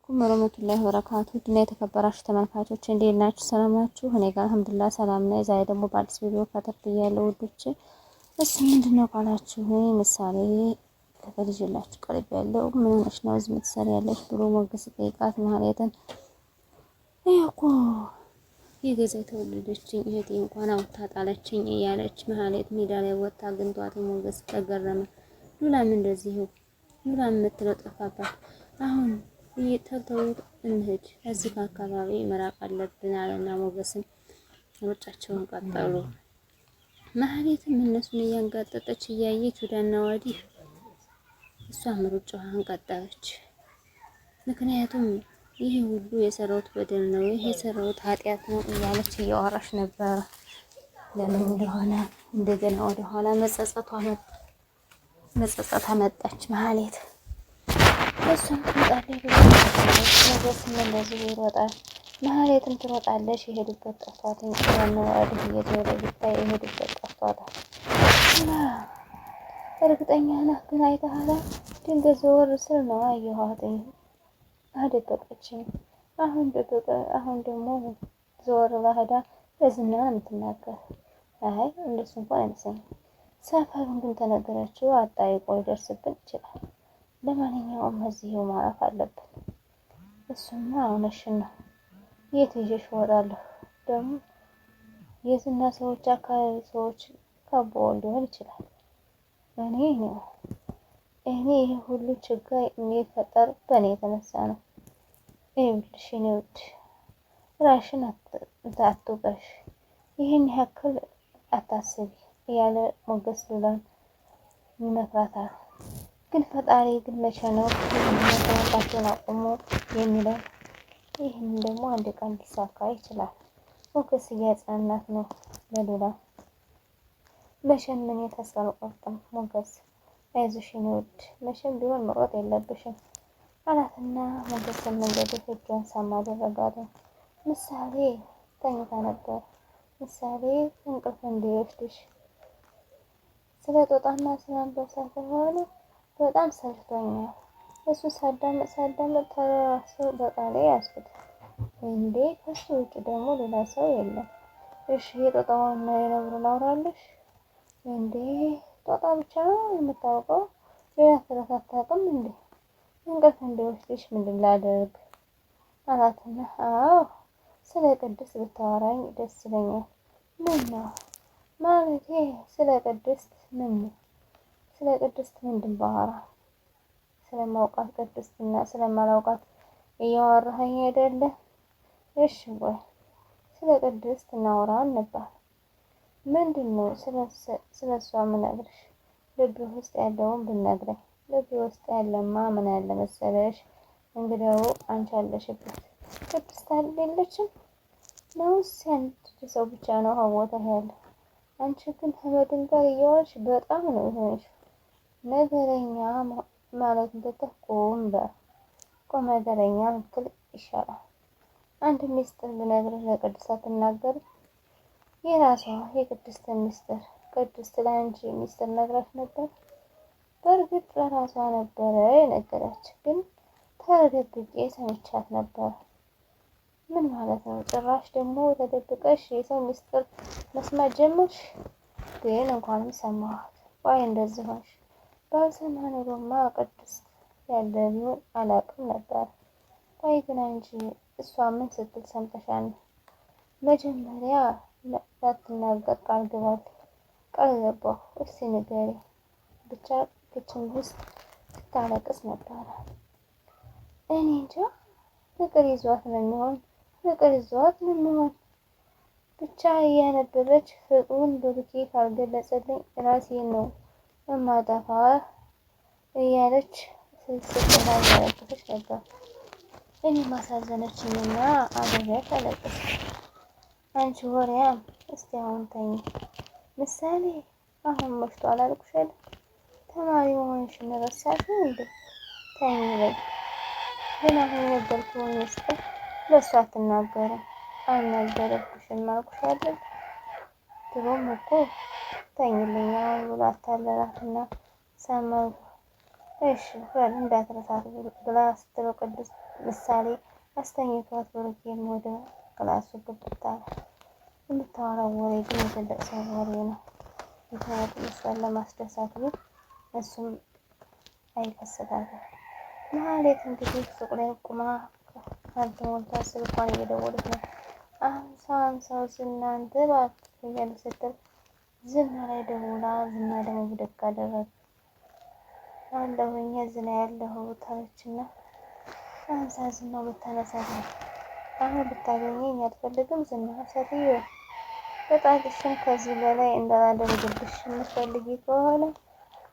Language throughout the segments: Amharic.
ወረህመቱላሂ ወበረካቱ ድና የተከበራችሁ ተመልካቾች እንዴት ናችሁ? ሰላም ናችሁ? እኔ ጋር አልሐምዱሊላህ ሰላም ነኝ። ዛሬ ደግሞ በአዲስ ቪዲዮ ከተርትያለሁ ውዶቼ። እሱ ምንድነው ካላችሁ ምሳሌ ተፈልጅላችሁ ቀርብ ያለው ምን ሆነሽ ነው እዚህ የምትሰሪያለሽ ብሎ ሞገስ ጠይቃት ማህሌትን እኮ የገዛ የተወለደችኝ እህቴ እንኳን አውጥታ ጣለችኝ እያለች ማህሌት ሜዳ ላይ ወጣ አግኝቷት ሞገስ ተገረመ። ሉላም እንደዚህ ሉላም የምትለው ጠፋባት። አሁን እየተተው እንሂድ እዚህ አካባቢ መራቅ አለብን አለና ሞገስን ሩጫቸውን ቀጠሉ። ማህሌትም እነሱን እያንጋጠጠች እያየች ወዲያና ወዲህ እሷም ሩጫዋን ቀጠለች። ምክንያቱም ይሄ ሁሉ የሰራሁት በደል ነው፣ ይሄ የሰራሁት ኃጢአት ነው እያለች እያወራች ነበረ። ለምን እንደሆነ እንደገና ወደኋላ መጸጸቷ መጣች ማህሌት። እሷም ትሮጣለች ብላለች። ሞገስም እንደዚህ ይሮጣል፣ ማህሌትም ትሮጣለች። የሄዱበት ጠፍቷታል። ያንን ወዲህ እየዞረ ቢታይ የሄዱበት ጠፍቷታል። እርግጠኛ ነህ ግን አይተሃል? ድንገት ዘወር ስል ነው አየኋት። አደበቀችኝ። አሁን ደግሞ ዘወር ብላ ሄዳ በዝና ነው የምትናገር። አይ እንደሱ እንኳን አይመስለኝም። ሰፈሩን ግን ተነገረችው አጣይቆ ሊደርስብን ይችላል። ለማንኛውም እዚሁ ማረፍ አለብን። እሱማ እውነትሽን ነው። የት ይዤሽ እወጣለሁ? ደግሞ የዝና ሰዎች አካባቢ ሰዎች ከበው ሊሆን ይችላል። እኔ ይሄ ሁሉ ችግር የሚፈጠር በእኔ የተነሳ ነው። ይኸውልሽ የእኔ ውድ ራስሽን አትውቀሽ፣ ይህን ያክል አታስቢ እያለ ሞገስ ሉላን ይመክራታል። ግን ፈጣሪ ግን መቼ ነው መተናቃቸውን አቁሙ የሚለው? ይህን ደግሞ አንድ ቀን ሊሳካ ይችላል። ሞገስ እያጽናናት ነው ለሉላ። መቼም ምን ተስፋ አልቆርጥም ሞገስ፣ አይዞሽ የኔ ውድ፣ መቼም ቢሆን መሮጥ የለብሽም አላትና ሞገስን መንገዱ እጇን ሳም አደረጋት። ምሳሌ ተኝታ ነበር። ምሳሌ እንቅልፍ እንዲወስድሽ ስለ ጦጣና ስለ አንበሳ ከሆነ በጣም ሰልችቶኛል። እሱ ሳዳምጥ ተራሱ በቃሌ ያስኩት እንዴ። ከሱ ውጭ ደግሞ ሌላ ሰው የለም። እሺ የጦጣውና የነብሩን አውራለሽ እንዴ? ጦጣ ብቻ ነው የምታውቀው? ሌላ ተረት አታውቅም እንዴ? እንቅልፍ እንዲወስድሽ ምንድን ላድርግ አላትና፣ አዎ ስለ ቅድስት ብታወራኝ ደስ ይለኛል። ምን ነው ማለቴ? ስለ ቅድስት ስለ ቅድስት ምንድን ባወራ? ስለማውቃት ቅድስትና ስለማላውቃት እያወራኸኝ አይደለ? እሺ ወይ ስለ ቅድስት እናወራ ነበር። ምንድን ነው ስለ እሷ ምነግርሽ? ልብ ውስጥ ያለውን ብነግረኝ። ልብ ውስጥ ያለማ ምን ያለ መሰለሽ? እንግዲያው አንቺ አለሽበት። ቅድስት የለችም ነውስ? አንድ ሰው ብቻ ነው ሀቦታ ያለ። አንቺ ግን ከመድንጋር እየዋልሽ በጣም ነው የሆንሽ። ነገረኛ ማለት እንደተቆም ቆም ነገረኛ ምትል ይሻላል። አንድ ሚስጥር ብነግርሽ ለቅድስት አትናገርም? የራሷ የቅድስትን ሚስጥር ቅድስት ለአንቺ ሚስጥር ነግራሽ ነበር? በእርግጥ ለራሷ ነበረ የነገረች፣ ግን ተደብቄ ሰምቻት ነበር። ምን ማለት ነው? ጭራሽ ደግሞ ተደብቀሽ የሰው ሚስጥር መስማት ጀመርሽ? ግን እንኳንም ሰማኋት። ዋይ እንደዚህ ሆንሽ። ባልሰማ ኖሮማ ቅድስት ያለ ቢሆን አላውቅም ነበር። ቆይ ግን አንቺ እሷ ምን ስትል ሰምተሻል? መጀመሪያ ላትናገር ቃል ገባሁ። እስቲ ንገሪ። ብቻ ክችን ውስጥ ስታለቅስ ነበረ። እኔ እንጃ ፍቅር ይዟት ነው የሚሆን። ብቻ እያነበበች ፍቅሩን ብሩኬ ካልገለጸልኝ ራሴን ነው እማጠፋ እያለች ስትላለች ነበር። እኔ ማሳዘነችኝና አብሬያት አለቀስኩ። አንቺ ወሬያም እስቲ አሁን ተኝ። ምሳሌ አሁን መሽቷል አልኩሽ አይደል? ተማሪ መሆንሽን ረሳሽ እንዴ? ተኝ በይ። ግን አሁን የነገርኩህን ሚስጥር ለእሷ አትናገርም። አልነገረብሽም አልኩሽ አይደል? ድሮም እኮ ተኝልኝ አሁን ብሎ አታለላትና ሰማሁ። እሺ በል እንዳትረሳት ብላ ስትለው ቅድስት ምሳሌ አስተኝቷት ብሩኬም ወደ ክላሱ ገብታ የምታወራው ወሬ ግን የትልቅ ሰው ወሬ ነው። ምክንያቱም እሷን ለማስደሳት ግን እሱም አይከሰታትም። ማህሌት እንግዲህ ሱቅ ላይ ቁማ ካልተሞልታ ስልኳን እየደወለች ነው። አምሳው እናንተ እባክህ እያለች ስትል ዝና ላይ ደውላ ዝና ደግሞ ብድግ አደረገ። አለሁኝ እዚህ ነው ያለሁት አለችና አንሳ ዝናው ብታነሳት ነው። አሁን ብታገኘኝ አልፈልግም ዝና ሴትዮ በጣትሽን ከዚህ በላይ እንዳላደርግብሽ የምትፈልጊ ከሆነ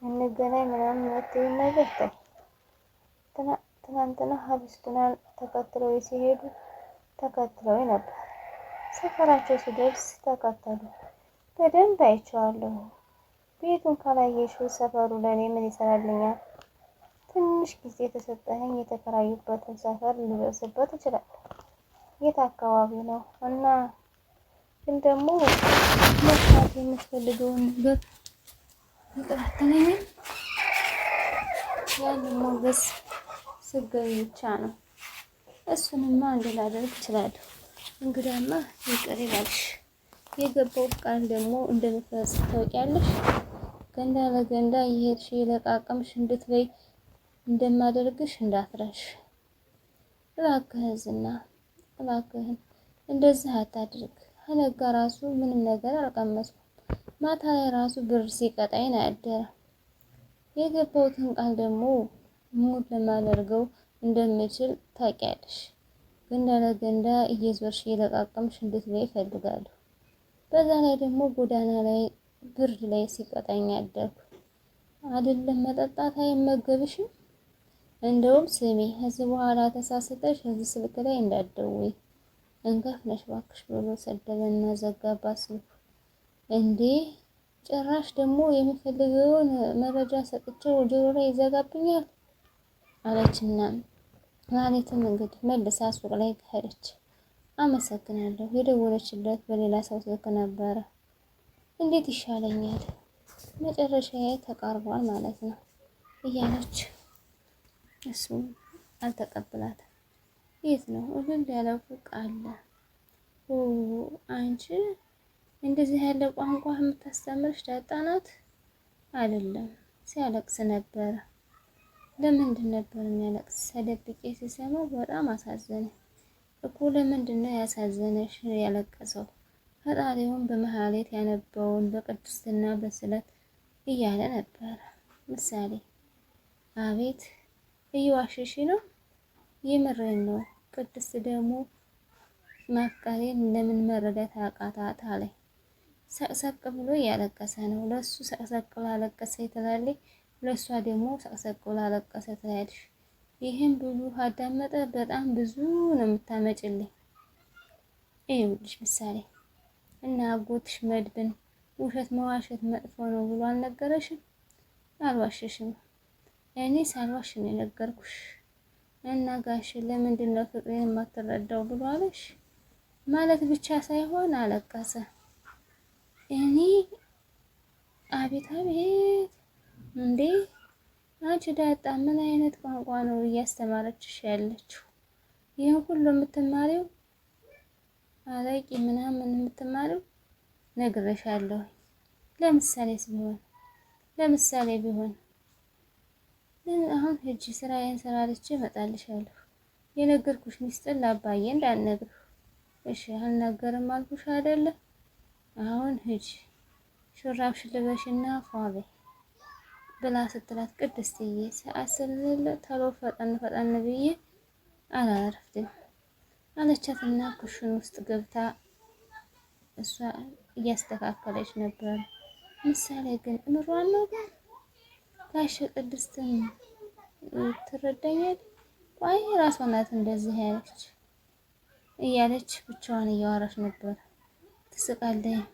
እንገናኝ ምናምን የምትይኝ ነገር ተይ። ትናንትና ሀብስቱናን ተከትለው ሲሄዱ ተከትለው ነበር። ሰፈራቸው ሲደርስ ተከተሉ። በደንብ አይቼዋለሁ። ቤቱን ካላየሽው ሰፈሩ ለኔ ምን ይሰራልኛል? ትንሽ ጊዜ ተሰጠኸኝ የተከራዩበትን ሰፈር ልደርስበት እችላለሁ። የት አካባቢ ነው? እና ግን ደግሞ መስራት የምትፈልገውን ነገር ይቀጥለኛል። ያንን ሞገስ ስገኝ ብቻ ነው። እሱንማ አንድ ላደርግ እችላለሁ። እንግዳማ ይቅር ይበልሽ። የገባው ቃል ደግሞ እንደምትፈጽም ታውቂያለሽ። ገንዳ ለገንዳ እየሄድሽ የለቃቀምሽ እንድትበይ እንደማደርግሽ እንዳትረሽ። እባክህን ዝና እባክህን እንደዚህ አታድርግ። ከነጋ ራሱ ምንም ነገር አልቀመስኩም። ማታ ላይ ራሱ ብር ሲቀጣኝ ነው ያደረ። የገባሁትን ቃል ደግሞ ሙሉ ለማደርገው እንደምችል ታውቂያለሽ። ገንዳ ለገንዳ እየዞርሽ የለቃቀምሽ እንድትበይ እፈልጋለሁ። በዛ ላይ ደግሞ ጎዳና ላይ ብርድ ላይ ሲቀጣኝ አደርኩ። አይደለም መጠጣት አይመገብሽም። እንደውም ስሚ ከዚህ በኋላ ተሳስተሽ እዚህ ስልክ ላይ እንዳትደውይ እንከፍ ነሽ እባክሽ ብሎ ሰደበና ዘጋባት ስልኩ። እንዴ ጭራሽ ደግሞ የሚፈልገውን መረጃ ሰጥቼው ጆሮ ላይ ይዘጋብኛል አለችና ማለትም እንግዲህ መልሳ ሱቅ ላይ ሄደች። አመሰግናለሁ የደወለችለት በሌላ ሰው ስልክ ነበረ። እንዴት ይሻለኛል መጨረሻዬ ተቃርቧል ማለት ነው እያለች እሱ አልተቀበላትም። የት ነው እልል ያለው ፎቅ አለ። አንቺ እንደዚህ ያለ ቋንቋ የምታስተምርሽ ዳጣ ናት? አይደለም ሲያለቅስ ነበረ። ለምንድን ነበር የሚያለቅስ? ተደብቄ ሲሰማው በጣም አሳዘነኝ እኮ። ለምንድን ነው ያሳዘነሽ? ያለቀሰው ፈጣሪውን በመሀሌት ያነበውን በቅድስትና በስለት እያለ ነበረ። ምሳሌ አቤት እየዋሸሽ ነው? የምሬን ነው። ቅድስት ደግሞ ማፍቀሬን ለምን መረዳት አቃታት አለኝ። ሰቅሰቅ ብሎ እያለቀሰ ነው። ለሱ ሰቅሰቅ ብሎ አለቀሰ ትላለች፣ ለሷ ደግሞ ሰቅሰቅ ብሎ አለቀሰ ትላለች። ይሄን ብዙ አዳመጠ። በጣም ብዙ ነው የምታመጭልኝ። ይኸውልሽ ምሳሌ እና አጎትሽ መድብን ውሸት መዋሸት መጥፎ ነው ብሎ አልነገረሽም? አልዋሸሽም። እኔ ሳልዋሽ ነው የነገርኩሽ። እና ጋሽ ለምንድን ነው ፍቅሬን የማትረዳው ብሎ አለሽ ማለት ብቻ ሳይሆን አለቀሰ። እኔ አቤት አቤት እንዴ! አንቺ ዳጣ ምን አይነት ቋንቋ ነው እያስተማረችሽ ያለችው? ይሄን ሁሉ የምትማሪው አላቂ ምናምን የምትማሪው ነግሬሻለሁ። ለምሳሌ ቢሆን አሁን ሂጂ ስራዬን ሰራርቼ እመጣልሻለሁ። የነገርኩሽ ሚስጥር ለአባዬ እንዳልነግርህ እሺ? አልናገርም አልኩሽ አይደለ? አሁን ሂጂ ሹራብሽን ልበሽና ፏ በይ ብላ ስትላት ቅድስትዬ ሰዓት ስለሌለ ቶሎ ፈጠን ብዬ አላረፍድም አለቻትና ኩሽን ውስጥ ገብታ እሷ እያስተካከለች ነበር። ምሳሌ ግን እምሯን ነው ግን ጋሽ ቅድስትን ትረዳኛል? ቆይ ራሷ ናት እንደዚህ ያለች እያለች ብቻዋን እያወራች ነበር። ትስቃለች።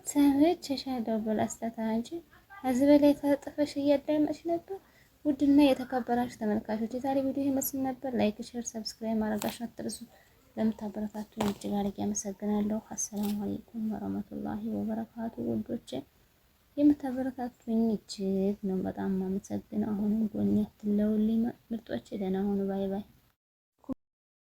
ሰምቼሻለሁ ብላ ስተታ እንጂ ከዚህ በላይ ተጥፈሽ እያዳመጥሽ ነበር። ውድና የተከበራችሁ ተመልካቾች የዛሬ ቪዲዮ ይመስል ነበር። ላይክ፣ ሼር፣ ሰብስክራይብ ማድረጋችሁን አትርሱ። ለምታበረታቱኝ እጅግ አድርጌ አመሰግናለሁ። አሰላሙ አለይኩም ወራህመቱላሂ ወበረካቱ። ውዶቼ የምታበረታቱኝ እጅግ ነው በጣም አመሰግናለሁ። አሁንም ጎኔ ውዶች። ደህና ሁኑ። ባይ ባይ።